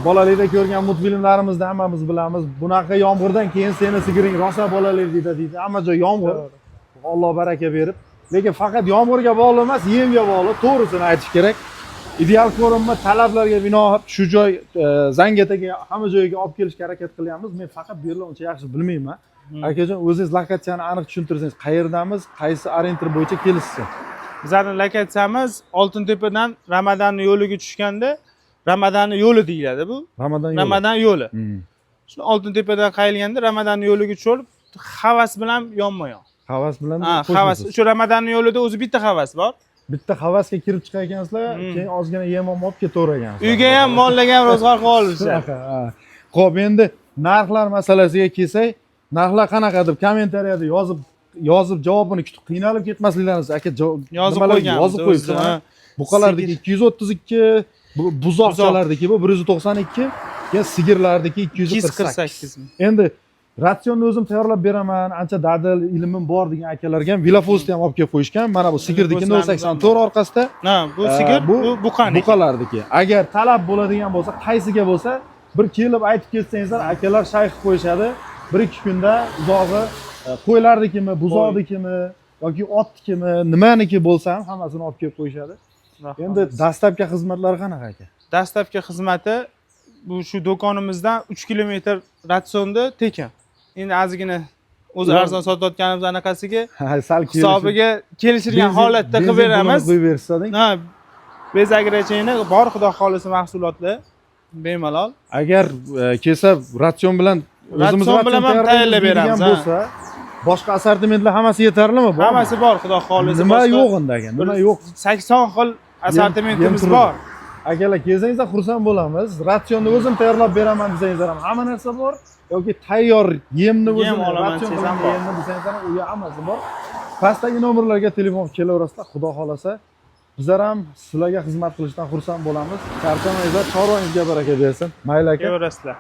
Bolalikda ko'rgan multfilmlarimizda hammamiz bilamiz. Bunaqa yomg'irdan keyin seni sigiring rosa bolalik deydi. Hamma joy yomg'ir. Alloh baraka berib. Lekin faqat yomg'irga bog'liq emas, yemga bog'liq. To'g'risini aytish kerak. Ideal ko'rinma talablarga binoan shu joy Zangataga hamma joyga olib kelishga harakat qilyapmiz. Men faqat bu yerni uncha yaxshi bilmayman. Akajon, o'zingiz lokatsiyani aniq tushuntirsangiz, qayerdamiz, qaysi orientir bo'yicha kelishsin? Bizning lokatsiyamiz Oltintepadan Ramadan yo'liga tushganda, Ramadan yo'li deyiladi bu. Ramadan yo'li. Shu Oltintepadan qayilganda Ramadan yo'liga tushib, havas bilan yonma-yon. Havas bilan? Havas. Shu Ramadan yo'lida o'zi bitta havas bor. Bitta havasga kirib chiqar ekansizlar, keyin ozgina yem olib ketaver ekansizlar. Uyga ham, mollaga ham ro'zg'or qilib olishadi. Xo'p, endi narxlar masalasiga kelsak, narxlar qanaqa deb kommentariyada yozib javobini kutib qiynalib ketmasliklaringiz, aka yozib qo'ygan. Yozib qo'yibsiz. Buqalardagi 232, buzoqchalardagi bu 192, keyin sigirlardagi 248. Endi ratsionni o'zim tayyorlab beraman, ancha dadil, ilmim bor degan akalarga ham vilafosni ham olib kelib qo'yishgan. Mana bu sigirniki 084 orqasida. Ha, bu sigir, bu buqaniki. Buqalardagi. Agar talab bo'ladigan bo'lsa, qaysiga bo'lsa, bir kelib aytib ketsangizlar, akalar shay qilib qo'yishadi. 1-2 kunda uzog'i qo'ylardikimi, buzoqnikimi yoki otnikimi, nimaniki bo'lsa ham hammasini olib kelib qo'yishadi. Endi dastlabki xizmatlari qanaqa aka? Dastlabki xizmati bu shu do'konimizdan 3 kilometr ratsionda tekin. Endi ozgina o'zi arzon sotayotganimiz anaqasiga sal hisobiga kelishilgan holatda qilib beramiz. Qo'yib bersangiz. Ha, bezagrachayni bor, xudo xolisi mahsulotlar bemalol. Agar kelsa ratsion bilan o'zimiz bilan ham tayyorlab beramiz bo'lsa, boshqa assortimentlar hammasi yetarlimi? Hammasi bor, xudo xolisi. Nima yo'q unda aka? Nima yo'q? 80 xil assortimentimiz bor. Akalar, kelsangizlar xursand bo'lamiz. Ratsionni o'zim tayyorlab beraman desangizlar ham hamma narsa bor. Yoki tayyor yemni o'zim ratsion bilan yemni desangizlar ham u hammasi bor. Pastdagi nomerlarga telefon kelaverasizlar, xudo xolasa. Bizlar ham sizlarga xizmat qilishdan xursand bo'lamiz. Charchamangizlar, chorvangizga baraka bersin. Mayli aka. Kelaverasizlar.